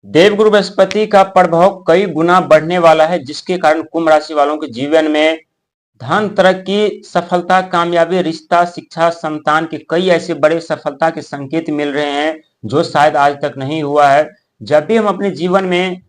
देवगुरु बृहस्पति का प्रभाव कई गुना बढ़ने वाला है, जिसके कारण कुंभ राशि वालों के जीवन में धन, तरक्की, सफलता, कामयाबी, रिश्ता, शिक्षा, संतान के कई ऐसे बड़े सफलता के संकेत मिल रहे हैं जो शायद आज तक नहीं हुआ है। जब भी हम अपने जीवन में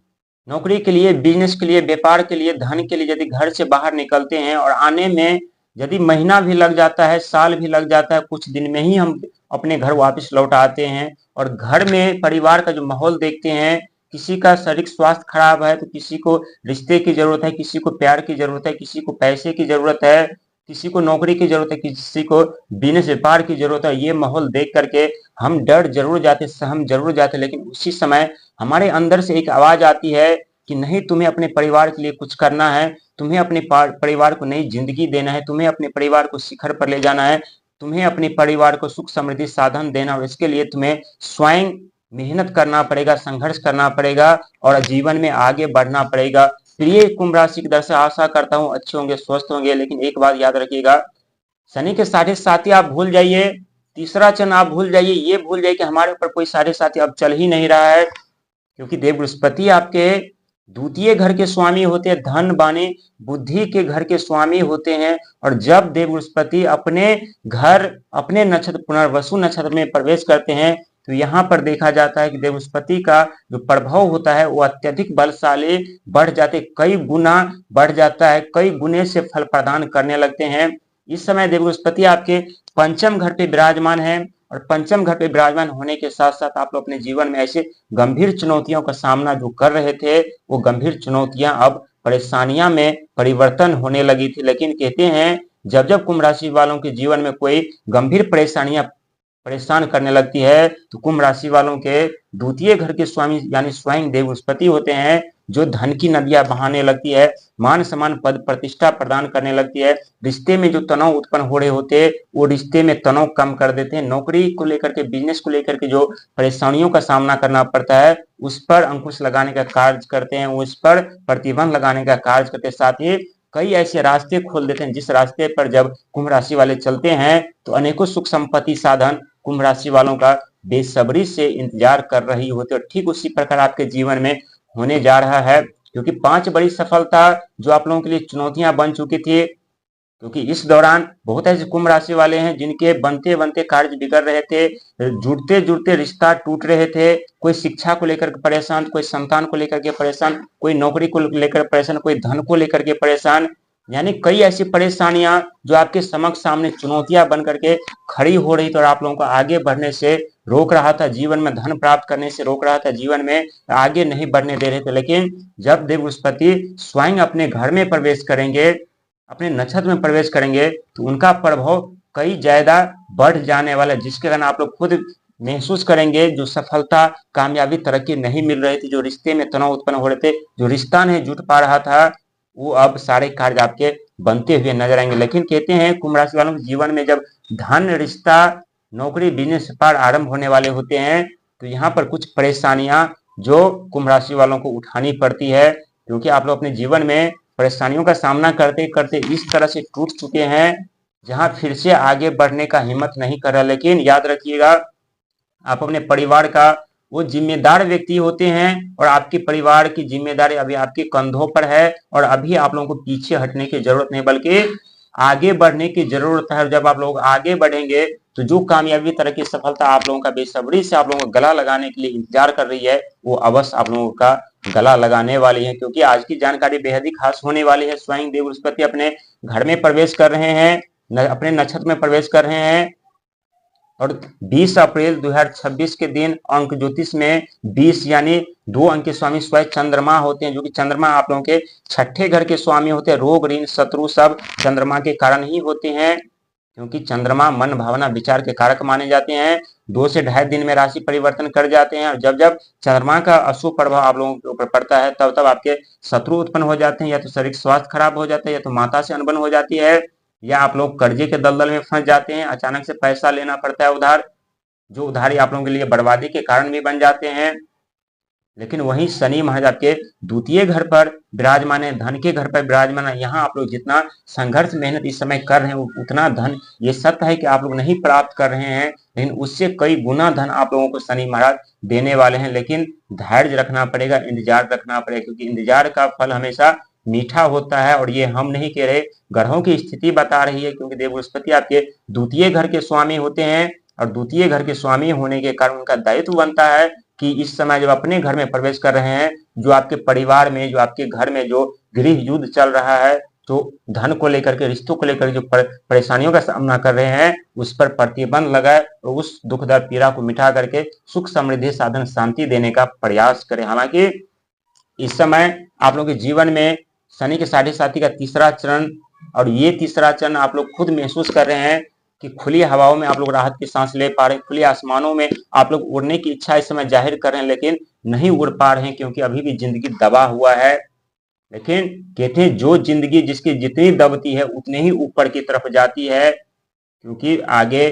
नौकरी के लिए, बिजनेस के लिए, व्यापार के लिए, धन के लिए यदि घर से बाहर निकलते हैं और आने में यदि महीना भी लग जाता है, साल भी लग जाता है, कुछ दिन में ही हम अपने घर वापस लौट आते हैं और घर में परिवार का जो माहौल देखते हैं, किसी का शारीरिक स्वास्थ्य खराब है तो किसी को रिश्ते की जरूरत है, किसी को प्यार की जरूरत है, किसी को पैसे की जरूरत है, किसी को नौकरी की जरूरत है, किसी को बिजनेस व्यापार की जरूरत है। ये माहौल देख करके हम डर जरूर जाते, सहम जरूर जाते, लेकिन उसी समय हमारे अंदर से एक आवाज आती है कि नहीं, तुम्हें अपने परिवार के लिए कुछ करना है, तुम्हें अपने परिवार को नई जिंदगी देना है, तुम्हें अपने परिवार को शिखर पर ले जाना है, तुम्हें अपने परिवार को सुख समृद्धि साधन देना, और इसके लिए तुम्हें स्वयं मेहनत करना पड़ेगा, संघर्ष करना पड़ेगा और जीवन में आगे बढ़ना पड़ेगा। प्रिय कुंभ राशि के दर्शक, आशा करता हूं अच्छे होंगे, स्वस्थ होंगे, लेकिन एक बात याद रखिएगा, शनि के साढ़े साथी आप भूल जाइए, तीसरा चंद्र आप भूल जाइए, ये भूल जाइए कि हमारे ऊपर कोई साढ़े साथी अब चल ही नहीं रहा है, क्योंकि देव बृहस्पति आपके द्वितीय घर के स्वामी होते हैं, धन, वाणी, बुद्धि के घर के स्वामी होते हैं। और जब देव बृहस्पति अपने घर, अपने नक्षत्र पुनर्वसु नक्षत्र में प्रवेश करते हैं तो यहाँ पर देखा जाता है कि देव बृहस्पति का जो प्रभाव होता है वो अत्यधिक बलशाली बढ़ जाते, कई गुना बढ़ जाता है, कई गुने से फल प्रदान करने लगते हैं। इस समय देव बृहस्पति आपके पंचम घर पे विराजमान है और पंचम घर पे विराजमान होने के साथ साथ आप लोग अपने जीवन में ऐसे गंभीर चुनौतियों का सामना जो कर रहे थे, वो गंभीर चुनौतियां अब परेशानियां में परिवर्तन होने लगी थी। लेकिन कहते हैं जब जब कुंभ राशि वालों के जीवन में कोई गंभीर परेशानियां परेशान करने लगती है तो कुंभ राशि वालों के द्वितीय घर के स्वामी यानी स्वयं देव बृहस्पति होते हैं, जो धन की नदियां बहाने लगती है, मान सम्मान, पद प्रतिष्ठा प्रदान करने लगती है, रिश्ते में जो तनाव उत्पन्न हो रहे होते हैं वो रिश्ते में तनाव कम कर देते हैं, नौकरी को लेकर के, बिजनेस को लेकर के जो परेशानियों का सामना करना पड़ता है उस पर अंकुश लगाने का कार्य करते हैं, उस पर प्रतिबंध लगाने का कार्य करते हैं। साथ ही कई ऐसे रास्ते खोल देते हैं जिस रास्ते पर जब कुंभ राशि वाले चलते हैं तो अनेकों सुख संपत्ति साधन कुंभ राशि वालों का बेसब्री से इंतजार कर रही होती है। ठीक उसी प्रकार आपके जीवन में होने जा रहा है, क्योंकि 5 बड़ी सफलता जो आप लोगों के लिए चुनौतियां बन चुकी थी, क्योंकि इस दौरान बहुत ऐसे कुंभ राशि वाले हैं जिनके बनते बनते कार्य बिगड़ रहे थे, जुड़ते जुड़ते रिश्ता टूट रहे थे, कोई शिक्षा को लेकर परेशान, कोई संतान को लेकर के परेशान, कोई नौकरी को लेकर परेशान, कोई धन को लेकर के परेशान, यानी कई ऐसी परेशानियां जो आपके समक्ष सामने चुनौतियां बन करके खड़ी हो रही थी और आप लोगों को आगे बढ़ने से रोक रहा था, जीवन में धन प्राप्त करने से रोक रहा था, जीवन में आगे नहीं बढ़ने दे रहे थे। लेकिन जब देव बृहस्पति स्वयं अपने घर में प्रवेश करेंगे, अपने नक्षत्र में प्रवेश करेंगे तो उनका प्रभाव कई ज्यादा बढ़ जाने वाला है, जिसके कारण आप लोग खुद महसूस करेंगे जो सफलता, कामयाबी, तरक्की नहीं मिल रही थी, जो रिश्ते में तनाव उत्पन्न हो रहे थे, जो रिश्ता नहीं जुट पा रहा था, वो अब सारे कार्य आपके बनते हुए नजर आएंगे। लेकिन कहते हैं कुंभ राशि वालों के जीवन में जब धन, रिश्ता, नौकरी, बिजनेस, व्यापार आरंभ होने वाले होते हैं तो यहाँ पर कुछ परेशानियां जो कुंभ राशि वालों को उठानी पड़ती है, क्योंकि आप लोग अपने जीवन में परेशानियों का सामना करते करते इस तरह से टूट चुके हैं जहां फिर से आगे बढ़ने का हिम्मत नहीं कर रहा। लेकिन याद रखिएगा, आप अपने परिवार का वो जिम्मेदार व्यक्ति होते हैं और आपके परिवार की जिम्मेदारी अभी आपके कंधों पर है और अभी आप लोगों को पीछे हटने की जरूरत नहीं बल्कि आगे बढ़ने की जरूरत है। जब आप लोग आगे बढ़ेंगे तो जो कामयाबी, तरह की सफलता आप लोगों का बेसब्री से आप लोगों को गला लगाने के लिए इंतजार कर रही है, वो अवश्य आप लोगों का गला लगाने वाली है, क्योंकि आज की जानकारी बेहद ही खास होने वाली है। स्वयं देव बृहस्पति अपने घर में प्रवेश कर रहे हैं, अपने नक्षत्र में प्रवेश कर रहे हैं और 20 अप्रैल 2026 के दिन अंक ज्योतिष में 20 यानी 2 अंक के स्वामी स्वयं चंद्रमा होते हैं, जो कि चंद्रमा आप लोगों के छठे घर के स्वामी होते हैं। रोग, ऋण, शत्रु सब चंद्रमा के कारण ही होते हैं, क्योंकि चंद्रमा मन, भावना, विचार के कारक माने जाते हैं। 2 से 2.5 दिन में राशि परिवर्तन कर जाते हैं और जब जब चंद्रमा का अशुभ प्रभाव आप लोगों के ऊपर पड़ता है तब तब आपके शत्रु उत्पन्न हो जाते हैं, या तो शारीरिक स्वास्थ्य खराब हो जाता है, या तो माता से अनबन हो जाती है, या आप लोग कर्जे के दलदल में फंस जाते हैं, अचानक से पैसा लेना पड़ता है उधार, जो उधारी आप लोगों के लिए बर्बादी के कारण भी बन जाते हैं। लेकिन वहीं शनि महाराज आपके द्वितीय घर पर विराजमान है, धन के घर पर विराजमान है। यहाँ आप लोग जितना संघर्ष मेहनत इस समय कर रहे हैं उतना धन, ये सत्य है कि आप लोग नहीं प्राप्त कर रहे हैं, लेकिन उससे कई गुना धन आप लोगों को शनि महाराज देने वाले हैं। लेकिन धैर्य रखना पड़ेगा, इंतजार रखना पड़ेगा, क्योंकि इंतजार का फल हमेशा मीठा होता है। और ये हम नहीं कह रहे, ग्रहों की स्थिति बता रही है, क्योंकि देव बृहस्पति आपके द्वितीय घर के स्वामी होते हैं, और द्वितीय घर के स्वामी होने के कारण उनका दायित्व बनता है कि इस समय जब अपने घर में प्रवेश कर रहे हैं, जो आपके परिवार में, जो आपके घर में जो गृह युद्ध चल रहा है, तो धन को लेकर के, रिश्तों को लेकर जो परेशानियों का सामना कर रहे हैं, उस पर प्रतिबंध लगाए और उस दुखदर्द पीड़ा को मिटा करके सुख समृद्धि साधन शांति देने का प्रयास करें। हालांकि इस समय आप लोगों के जीवन में शनि के साढ़े साथी का तीसरा चरण, और ये तीसरा चरण आप लोग खुद महसूस कर रहे हैं कि खुली हवाओं में आप लोग राहत की सांस ले पा रहे हैं, खुले आसमानों में आप लोग उड़ने की इच्छा इस समय जाहिर कर रहे हैं, लेकिन नहीं उड़ पा रहे हैं, क्योंकि अभी भी जिंदगी दबा हुआ है। लेकिन कहते हैं जो जिंदगी जिसकी जितनी दबती है उतनी ही ऊपर की तरफ जाती है, क्योंकि आगे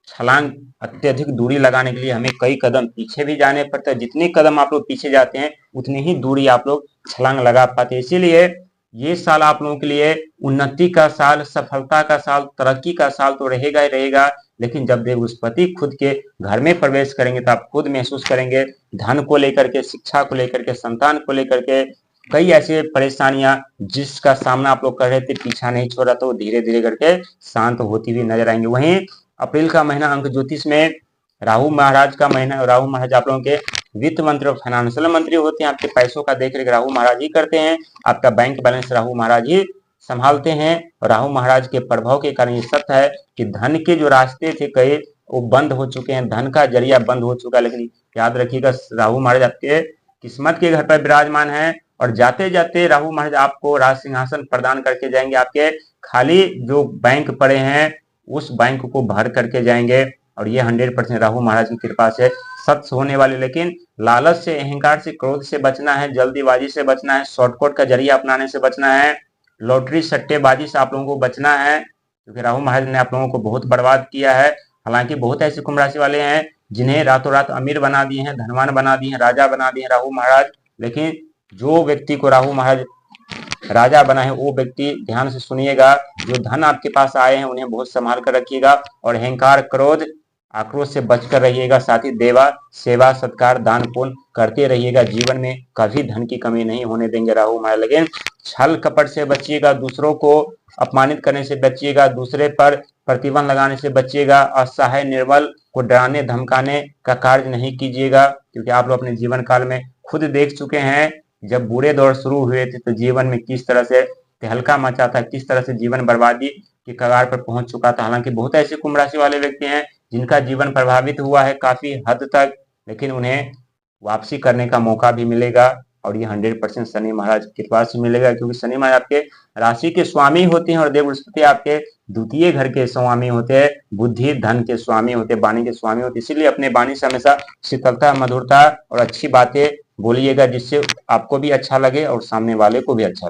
छलांग अत्यधिक दूरी लगाने के लिए हमें कई कदम पीछे भी जाने पड़ते हैं। जितने कदम आप लोग पीछे जाते हैं उतनी ही दूरी आप लोग छलांग लगा पाते हैं। इसीलिए ये साल आप लोगों के लिए उन्नति का साल, सफलता का साल, तरक्की का साल तो रहेगा ही रहेगा। लेकिन जब देव बृहस्पति खुद के घर में प्रवेश करेंगे तो आप खुद महसूस करेंगे, धन को लेकर के, शिक्षा को लेकर के, संतान को लेकर के कई ऐसी परेशानियां जिसका सामना आप लोग कर रहे थे, पीछा नहीं छोड़ा, तो धीरे धीरे करके शांत होती हुई नजर आएंगे। वहीं अप्रैल का महीना अंक ज्योतिष में राहु महाराज का महीना, राहु महाराज आप लोगों के वित्त मंत्री और फाइनेंशियल मंत्री होते हैं। आपके पैसों का देख रेख राहु महाराज ही करते हैं, आपका बैंक बैलेंस राहु महाराज ही संभालते हैं। और राहु महाराज के प्रभाव के कारण ये सत्य है कि धन के जो रास्ते थे कई वो बंद हो चुके हैं, धन का जरिया बंद हो चुका है। लेकिन याद रखिएगा, राहु महाराज आपके किस्मत के घर पर विराजमान है, और जाते जाते राहु महाराज आपको राज सिंहासन प्रदान करके जाएंगे। आपके खाली जो बैंक पड़े हैं उस बैंक को भर करके जाएंगे, और ये 100% राहु महाराज की कृपा से सत्य होने वाले। लेकिन लालच से, अहंकार से, क्रोध से बचना है, जल्दीबाजी से बचना है, शॉर्टकट का जरिया अपनाने से बचना है, लॉटरी सट्टेबाजी से आप लोगों को बचना है, क्योंकि राहु महाराज ने आप लोगों को बहुत बर्बाद किया है। हालांकि बहुत ऐसे कुंभ राशि वाले हैं जिन्हें रातों रात अमीर बना दिए हैं, धनवान बना दिए हैं, राजा बना दिए हैं राहु महाराज। लेकिन जो व्यक्ति को राहु महाराज राजा बना है वो व्यक्ति ध्यान से सुनिएगा, जो धन आपके पास आए हैं उन्हें बहुत संभाल कर रखिएगा, और अहंकार, क्रोध, आक्रोश से बचकर रहिएगा। साथ ही देवा, सेवा, सत्कार, दान पुण्य करते रहिएगा। जीवन में कभी धन की कमी नहीं होने देंगे राहु महाराज। लेकिन छल कपट से बचिएगा, दूसरों को अपमानित करने से बचिएगा, दूसरे पर प्रतिबंध लगाने से बचिएगा, असहाय निर्बल को डराने धमकाने का कार्य नहीं कीजिएगा, क्योंकि आप लोग अपने जीवन काल में खुद देख चुके हैं जब बुरे दौर शुरू हुए थे तो जीवन में किस तरह से तहलका मचा था, किस तरह से जीवन बर्बादी की कगार पर पहुंच चुका था। हालांकि बहुत ऐसे कुंभ राशि वाले व्यक्ति हैं जिनका जीवन प्रभावित हुआ है काफी हद तक, लेकिन उन्हें वापसी करने का मौका भी मिलेगा, और ये 100% शनि महाराज की कृपा से मिलेगा, क्योंकि शनि महाराज आपके राशि के स्वामी होते हैं, और देव बृहस्पति आपके द्वितीय घर के स्वामी होते हैं, बुद्धि धन के स्वामी होते हैं, वाणी के स्वामी होते हैं। इसीलिए अपने वाणी से हमेशा शीतलता, मधुरता और अच्छी बातें बोलिएगा, जिससे आपको भी अच्छा लगे और सामने वाले को भी अच्छा लगे।